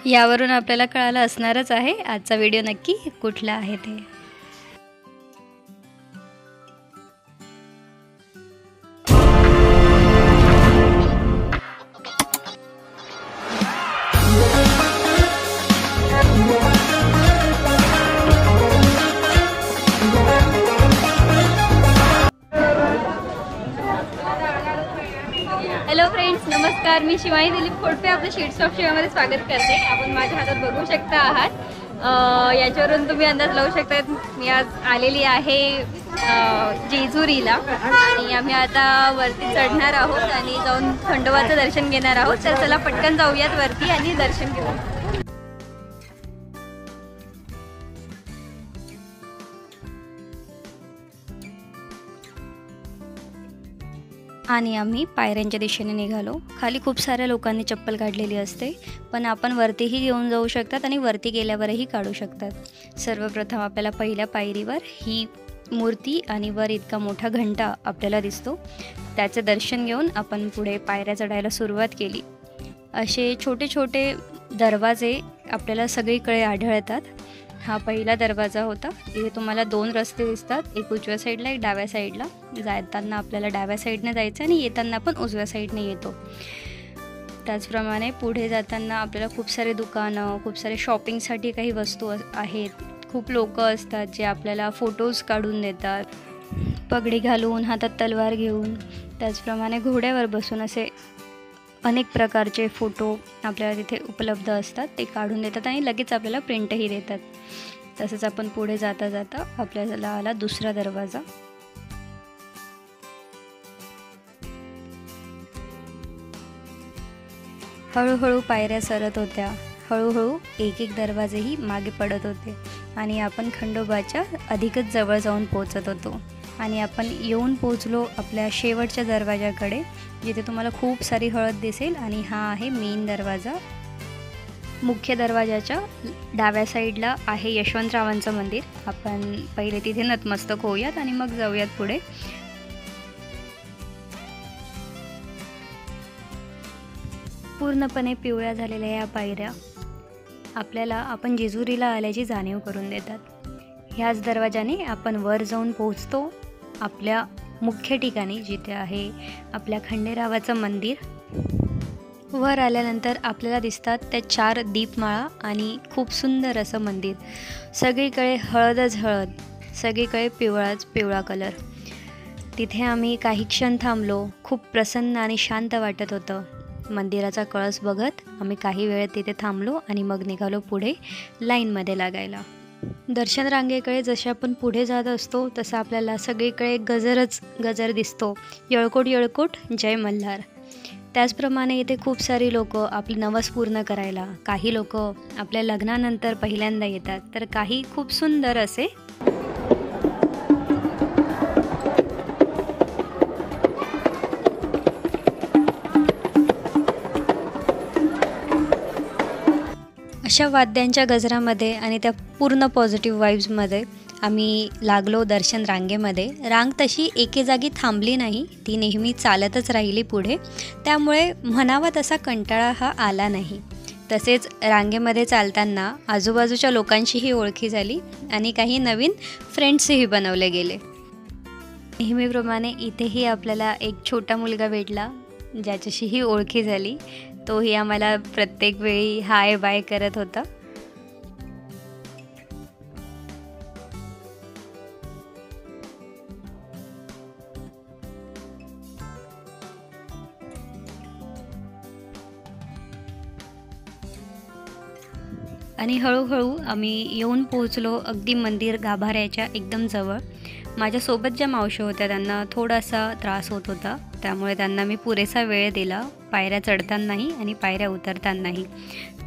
यावरून आपल्याला कळालं असणारच आहे आजचा व्हिडिओ नक्की कुठला आहे ते। हॅलो फ्रेंड्स, नमस्कार। मी शिवानी दिलीप खोडपे आपल्या शीट्स ऑफ शिवामध्ये स्वागत करते। आपण माझ्या हातात बघू शकता आहात, याच्यावरून तुम्ही अंदाज लावू शकता मी आज आलेली आहे जेजुरीला आणि आम्ही आता वरती चढणार आहोत आणि जाऊन खंडोबाचं दर्शन घेणार आहोत। तर चला पटकन जाऊयात वरती आणि दर्शन घेऊ। आणि आम्ही पायऱ्यांच्या दिशेने निघालो। खाली खूप साऱ्या लोकांनी चप्पल काढलेली असते, पण आपण वरतीही घेऊन जाऊ शकतात आणि वरती गेल्यावरही काढू शकतात। सर्वप्रथम आपल्याला पहिल्या पायरीवर ही मूर्ती आणि वर इतका मोठा घंटा आपल्याला दिसतो, त्याचे दर्शन घेऊन आपण पुढे पायऱ्या चढायला सुरुवात केली। असे छोटे छोटे दरवाजे आपल्याला सगळीकडे आढळतात। हा पहिला दरवाजा होता। इथे तुम्हाला दोन रस्ते दिसतात, एक उजव्या साईडला एक डाव्या साईडला। जाताना आपल्याला डाव्या साईडने जायचं आणि येताना पण उजव्या साईडने येतो। त्याचप्रमाणे पुढे जाताना आपल्याला खूप सारे दुकानं, खूप सारे शॉपिंगसाठी काही वस्तू आहेत। खूप लोक असतात जे आपल्याला फोटोज काढून देतात, पगडी घालून, हातात तलवार घेऊन, त्याचप्रमाणे घोड्यावर बसून असे अनेक प्रकारचे फोटो आपल्याला तिथे उपलब्ध असतात। ते काढून देतात आणि लगेच आपल्याला प्रिंटही देतात। तसंच आपण पुढे जाता जाता आपल्याला आला दुसरा दरवाजा। हळूहळू पायऱ्या सरत होत्या, हळूहळू एक एक दरवाजेही मागे पडत होते आणि आपण खंडोबाच्या अधिकच जवळ जाऊन पोहोचत होतो। आणि आपण येऊन पोहोचलो आपल्या शेवटच्या दरवाजाकडे, जिथे तुम्हाला खूप सारी हळद दिसेल। आणि हा आहे मेन दरवाजा। मुख्य दरवाजाच्या डाव्या साईडला आहे यशवंतरावांचं मंदिर। आपण पहिले तिथे नतमस्तक होऊयात आणि मग जाऊयात पुढे। पूर्णपणे पिवळ्या झालेल्या या पायऱ्या आपल्याला आपण जेजुरीला आल्याची जाणीव करून देतात। ह्याच दरवाजाने आपण वर जाऊन पोहोचतो आपल्या मुख्य ठिकाणी, जिथे आहे आपल्या खंडेरावाचं मंदिर। वर आल्यानंतर आपल्याला दिसतात त्या 4 दीपमाळा आणि खूप सुंदर असं मंदिर। सगळीकडे हळदच हळद, सगळीकडे पिवळाच पिवळा कलर। तिथे आम्ही काही क्षण थांबलो, खूप प्रसन्न आणि शांत वाटत होतं। मंदिराचा कळस बघत आम्ही काही वेळ तिथे थांबलो आणि मग निघालो पुढे लाईनमध्ये लागायला। दर्शन रांगेकडे जसे आपण पुढे जात असतो तसं आपल्याला सगळीकडे गजर दिसतो, येळकोट येळकोट जय मल्हार। त्याचप्रमाणे इथे खूप सारी लोक आपली नवस पूर्ण करायला, काही लोक आपल्या लग्नानंतर पहिल्यांदा येतात, तर काही खूप सुंदर असे अशा वाद्यांच्या गजरामध्ये आणि त्या पूर्ण पॉझिटिव्ह वाईब्समध्ये आम्ही लागलो दर्शन रांगेमध्ये। रांग तशी एके जागी थांबली नाही, ती नेहमी चालतच राहिली पुढे, त्यामुळे म्हणावा तसा कंटाळा हा आला नाही। तसेच रांगेमध्ये चालताना आजूबाजूच्या लोकांशीही ओळखी झाली आणि काही नवीन फ्रेंड्सही बनवले गेले। नेहमीप्रमाणे इथेही आपल्याला एक छोटा मुलगा भेटला, ज्याच्याशीही ओळखी झाली। तोही आम्हाला प्रत्येक वेळी हाय बाय करत होता। आणि हळूहळू आम्ही येऊन पोहोचलो अगदी मंदिर गाभाऱ्याच्या एकदम जवळ। माझ्यासोबत ज्या मावशी होत्या त्यांना थोडासा त्रास होत होता, त्यामुळे त्यांना मी पुरेसा वेळ दिला, पायऱ्या चढतानाही आणि पायऱ्या उतरतानाही।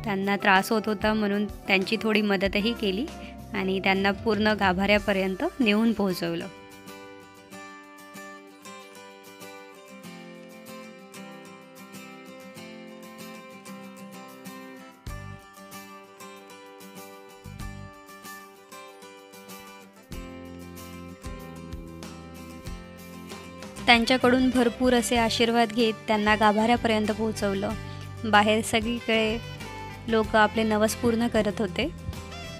त्यांना त्रास होत होता म्हणून त्यांची थोडी मदतही केली आणि त्यांना पूर्ण गाभाऱ्यापर्यंत नेऊन पोहोचवलं। त्यांच्याकडून भरपूर असे आशीर्वाद घेत त्यांना गाभाऱ्यापर्यंत पोहोचवलं। बाहेर सगळीकडे लोक आपले नवस पूर्ण करत होते।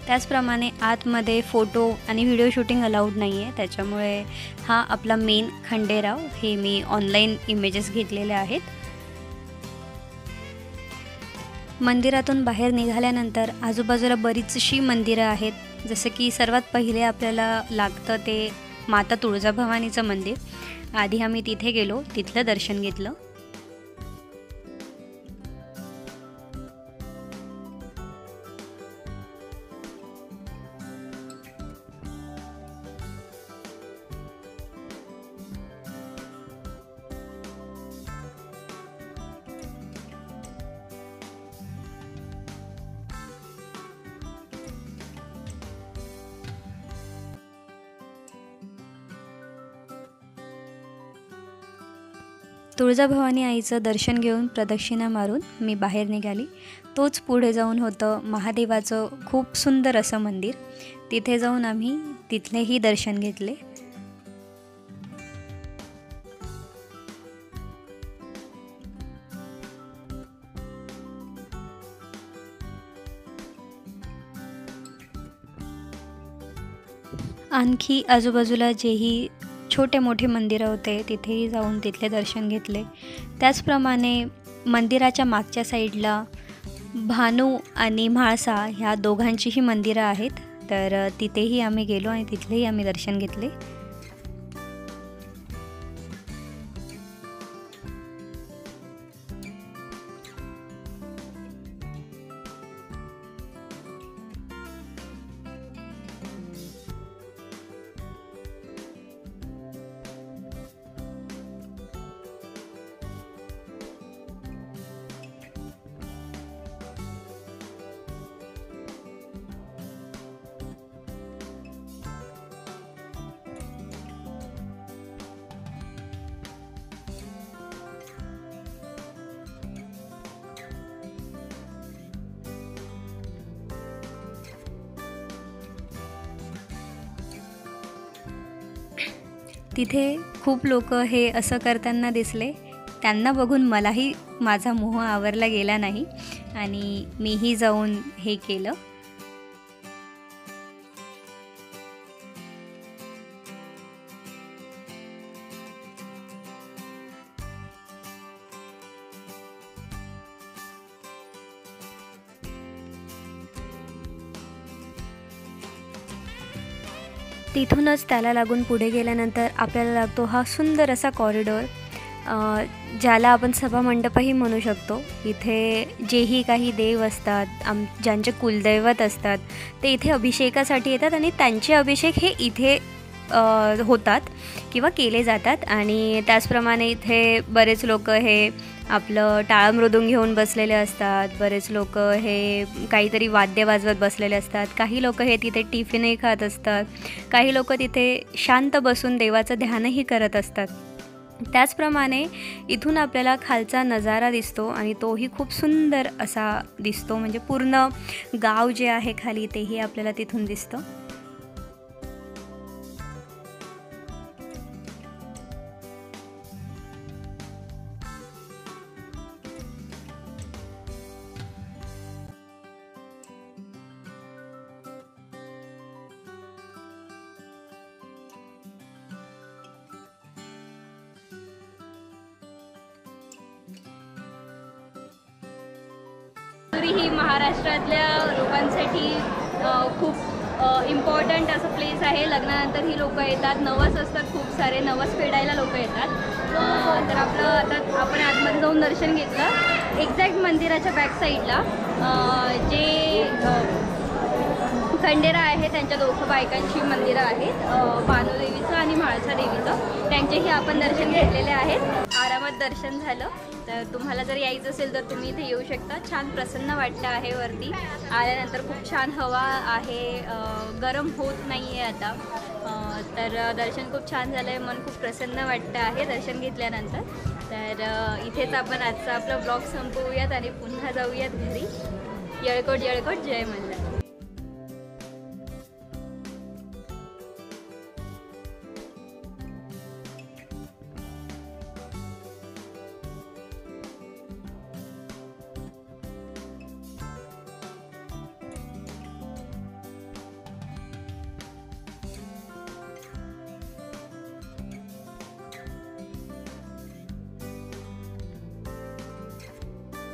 त्याचप्रमाणे आतमध्ये फोटो आणि व्हिडिओ शूटिंग अलाउड नाही आहे, त्याच्यामुळे हा आपला मेन खंडेराव हे मी ऑनलाईन इमेजेस घेतलेले आहेत। मंदिरातून बाहेर निघाल्यानंतर आजूबाजूला बरीचशी मंदिरं आहेत, जसं की सर्वात पहिले आपल्याला लागतं ते माता तुळजाभवानीचं मंदिर। आधी आम्ही तिथे गेलो, तिथलं दर्शन घेतलं। तुळजाभवानी आईचं दर्शन घेऊन प्रदक्षिणा मारून मी बाहेर निघाली। तोच पुढे जाऊन होतं महादेवाचं खूप सुंदर असं मंदिर, तिथे जाऊन आम्ही तिथलेही दर्शन घेतले। आणखी आजूबाजूला जेही छोटे मोठे मंदिरं होते तिथेही जाऊन तिथले दर्शन घेतले। त्याचप्रमाणे मंदिराच्या मागच्या साईडला भानू आणि म्हाळसा ह्या दोघांचीही मंदिरं आहेत, तर तिथेही आम्ही गेलो आणि तिथलेही आम्ही दर्शन घेतले। तिथे खूप लोक हे असं करताना दिसले, त्यांना बघून मलाही माझा मोह आवरला गेला नाही आणि मीही जाऊन हे केलं। तिथूनच त्याला लागून पुढे गेल्यानंतर आपल्याला लागतो हा सुंदर असा कॉरिडॉर, ज्याला आपण सभामंडपही म्हणू शकतो। इथे जेही काही देव असतात, ज्यांचे कुलदैवत असतात, ते इथे अभिषेकासाठी येतात आणि त्यांचे अभिषेक हे इथे होतात किंवा केले जातात। आणि त्याचप्रमाणे इथे बरेच लोक हे आपलं टाळ मृदुंग घेऊन बसलेले असतात, बरेच लोक हे काहीतरी वाद्य वाजवत बसलेले असतात, काही लोक हे तिथे टिफिनही खात असतात, काही लोक तिथे शांत बसून देवाचं ध्यानही करत असतात। त्याचप्रमाणे इथून आपल्याला खालचा नजारा दिसतो आणि तोही खूप सुंदर असा दिसतो, म्हणजे पूर्ण गाव जे आहे खाली तेही आपल्याला तिथून दिसतं। ही महाराष्ट्रातल्या लोकांसाठी खूप इम्पॉर्टंट असं प्लेस आहे। लग्नानंतर ही लोक येतात, नवस असतात, खूप सारे नवस फेडायला लोक येतात। तर आपलं आता आपण आतमध्ये जाऊन दर्शन घेतलं। एक्झॅक्ट मंदिराच्या बॅक साईडला जे खंडेरा आहे त्यांच्या दोघं बायकांची मंदिरं आहेत, भानुदेवीचं आणि म्हाळसा देवीचं, त्यांचेही आपण दर्शन घेतलेले आहेत। आरामात दर्शन झालं। तर तुम्हाला जर यायचं असेल तर तुम्ही इथे येऊ शकता। छान प्रसन्न वाटतं आहे, वरती आल्यानंतर खूप छान हवा आहे, गरम होत नाही आहे आता। तर दर्शन खूप छान झालं आहे, मन खूप प्रसन्न वाटतं आहे दर्शन घेतल्यानंतर। तर इथेच आपण आजचा आपला ब्लॉग संपवूयात आणि पुन्हा जाऊयात घरी। येळकोट येळकोट जय मल्हार।